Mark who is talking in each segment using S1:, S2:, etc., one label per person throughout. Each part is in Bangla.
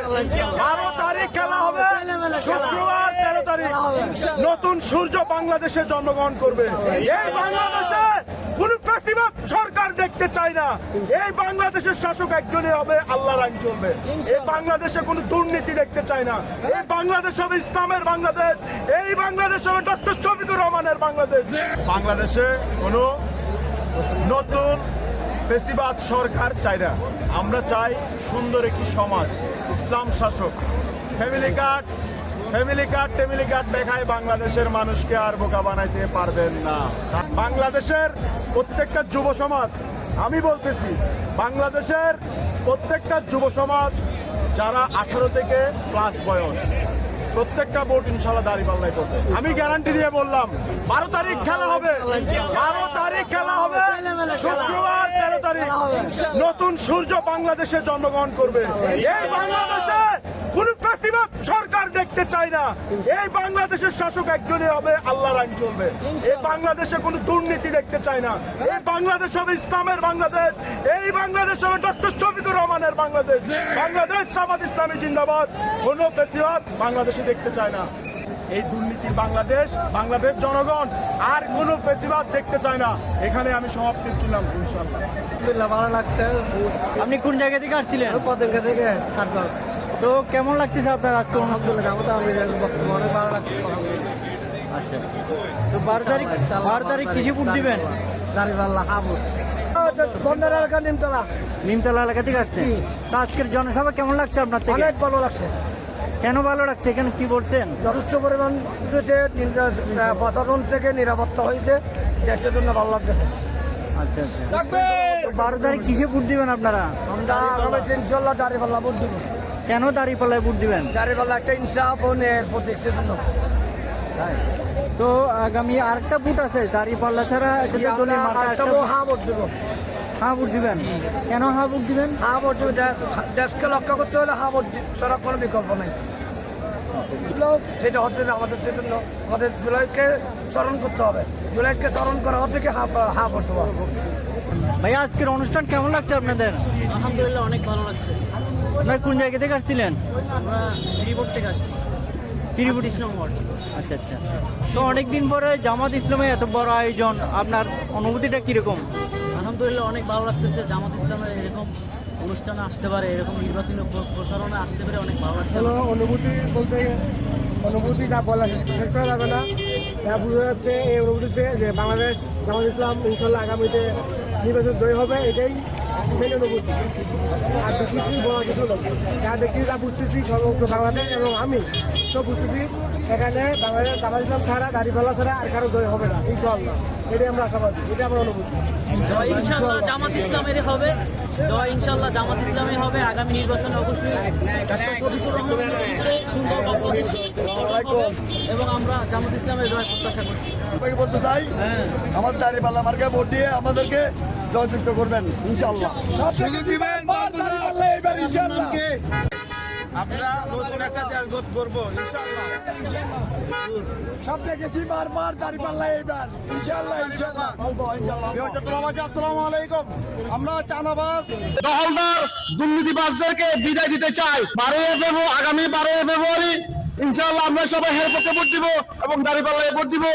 S1: 12 তারিখ খেলা হবে, শুক্রবার 13 তারিখ নতুন সূর্য বাংলাদেশে জন্মগ্রহণ করবে। এই বাংলাদেশে কোন ফ্যাসিবাদ সরকার দেখতে চায় না। এই বাংলাদেশের শাসক একজনই হবে, আল্লাহর আইন চলবে। এই বাংলাদেশে কোনো দুর্নীতি দেখতে চায় না। এই বাংলাদেশ হবে ইসলামের বাংলাদেশ। এই বাংলাদেশ হবে ডক্টর শফিকুর রহমানের বাংলাদেশ। বাংলাদেশে কোনো নতুন ফেসিবাদ সরকার চাই না। আমরা চাই সুন্দর একটি সমাজ, ইসলাম শাসক। ফ্যামিলি কার্ড দেখায় বাংলাদেশের মানুষকে আর বোকা বানাইতে পারবেন না। বাংলাদেশের প্রত্যেকটা যুব সমাজ, আমি বলতেছি বাংলাদেশের প্রত্যেকটা যুব সমাজ যারা 18 থেকে প্লাস বয়স, প্রত্যেকটা ভোট ইনশাল্লাহ দাঁড়িপাল্লায় করবে। আমি গ্যারান্টি দিয়ে বললাম 12 তারিখ খেলা হবে, 12 তারিখ খেলা হবে, শুক্রবার 13 তারিখ নতুন সূর্য বাংলাদেশে জন্মগ্রহণ করবে। এই বাংলাদেশে কোন ফ্যাসিবাদ সরকার দেখতে চায় না। এই বাংলাদেশের শাসক একজনই হবে, আল্লাহর আইন চলবে। এই বাংলাদেশে কোনো দুর্নীতি দেখতে চায় না। এই বাংলাদেশ হবে ইসলামের বাংলাদেশ। এই বাংলাদেশ হবে ডক্টর শফিকুর রহমানের বাংলাদেশ। বাংলাদেশ জামাত ইসলামী জিন্দাবাদ। কোন ফ্যাসিবাদ বাংলাদেশে দেখতে চায় না। এই দুর্নীতির বাংলাদেশ জনগণ আর কোন ফেসিবাদ দেখতে চায় না। এখানে আমি সমাপ্তি দিলাম ইনশাআল্লাহ।
S2: ভালো লাগছে।
S3: আপনি কোন জায়গা থেকে আসছিলেন?
S2: পতেঙ্গা থেকে কাঠগড়।
S3: তো কেমন লাগতেছে আপনার আজকে?
S2: আলহামদুলিল্লাহ, অনেক ভালো লাগছে।
S3: আচ্ছা, তো 12 তারিখ কিসে ভোট দিবেন?
S2: দাঁড়িপাল্লা হাবু বন্ডার এলাকা
S3: নিমতলা এলাকা থেকে আসছে। তো আজকের জনসভা কেমন লাগছে আপনার থেকে?
S2: অনেক ভালো লাগছে।
S3: কেন ভালো লাগছে? এখানে কি বলছেন?
S2: যথেষ্ট পরিমাণ প্রশাসন থেকে নিরাপত্তা হয়েছে, দেশের জন্য ভালো লাগতেছে।
S3: আচ্ছা আচ্ছা, 12 তারিখ কিসে ভোট দিবেন আপনারা?
S2: আমরা আগামী ইনশাল্লাহ দাঁড়িপাল্লা ভোট দিব।
S3: কেন দাঁড়িপাল্লায় ভোট দিবেন?
S2: দাঁড়িপাল্লা একটা ইনসাফ ও ন্যায়ের প্রতীক, সেজন্য।
S3: তো আগামী আরেকটা ভোট আছে দাঁড়িপাল্লা ছাড়া, এটা তো দলীয় মার্কা।
S2: হ্যাঁ ভোট দেবো।
S3: হ্যাঁ ভোট দিবেন? কেন হ্যাঁ ভোট দিবেন?
S2: হ্যাঁ ভোট দেবো। দেশকে রক্ষা করতে হলে হ্যাঁ ভোট ছাড়া কোনো বিকল্প নাই। সেটা হচ্ছে আমাদের, সেজন্য আমাদের জুলাইকে স্মরণ করতে হবে। জুলাইকে স্মরণ করা হচ্ছে কি হ্যাঁ ভোট দেবো।
S3: ভাইয়া আজকের অনুষ্ঠান কেমন লাগছে আপনাদের?
S4: আলহামদুলিল্লাহ, অনেক ভালো লাগছে।
S3: আপনার কোন জায়গা থেকে আসছিলেন?
S4: আমরা রিপোর্ট থেকে আসছি,
S3: ত্রিপুর
S4: নম্বর।
S3: আচ্ছা আচ্ছা, তো অনেকদিন পরে জামাত ইসলামে এত বড় আয়োজন, আপনার অনুভূতিটা কিরকম?
S4: আলহামদুলিল্লাহ, অনেক ভালো লাগতেছে। জামাত ইসলামের এরকম অনুষ্ঠানে আসতে পারে, এরকম নির্বাচনী প্রচারণে আসতে পারে, অনেক ভালো লাগছে।
S2: অনুভূতি বলতে অনুভূতি যা বলা শেষ করা যাবে না। তা বোঝা যাচ্ছে এই অনুভূতিতে যে বাংলাদেশ জামাত ইসলাম ইনশাল্লাহ আগামীতে নির্বাচন জয়ী হবে, এটাই মেন অনুভূতি। আর বেশি কিছু বড় কিছু লোক যা দেখি, যা বুঝতেছি সমগ্র বাংলাদেশ এবং আমি সব বুঝতেছি, এখানে বাংলাদেশ জামাত ইসলাম ছাড়া, দাঁড়িপাল্লা ছাড়া আর কারো জয় হবে না ইনশাল্লাহ। এটাই আমরা আশাবাদী, এটাই আমার অনুভূতি।
S4: জয় ইনশাল্লাহ জামাত ইসলামেরই হবে, জয় ইনশাল্লাহ জামাত ইসলামই হবে। আগামী নির্বাচনে অবশ্যই ডক্টর শফিকুর রহমানের নেতৃত্বে সুন্দর হবে এবং আমরা জামাত ইসলামের জয় প্রত্যাশা করছি।
S1: বলতে চাই, আমার দাঁড়িপাল্লা মার্কায় ভোট দিয়ে আমাদেরকে জয়যুক্ত করবেন ইনশাআল্লাহ। আমরা নতুন একটা জয়গত করবো ইনশাআল্লাহ।
S2: সব দেখেছি বারবার দাঁড়িপাল্লা এইবার ইনশাআল্লাহ।
S1: আসসালামু আলাইকুম। আমরা চাঁদাবাজ দখলদার দুর্নীতিবাজদেরকে বিদায় দিতে চাই। আগামী 12 ফেব্রুয়ারি ইনশাআল্লাহ আমরা সবাই হের পক্ষে ভোট দিব এবং দাঁড়িপাল্লায় ভোট দিব।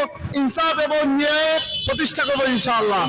S1: ইনসাফ এবং ন্যায় প্রতিষ্ঠা করবো ইনশাআল্লাহ।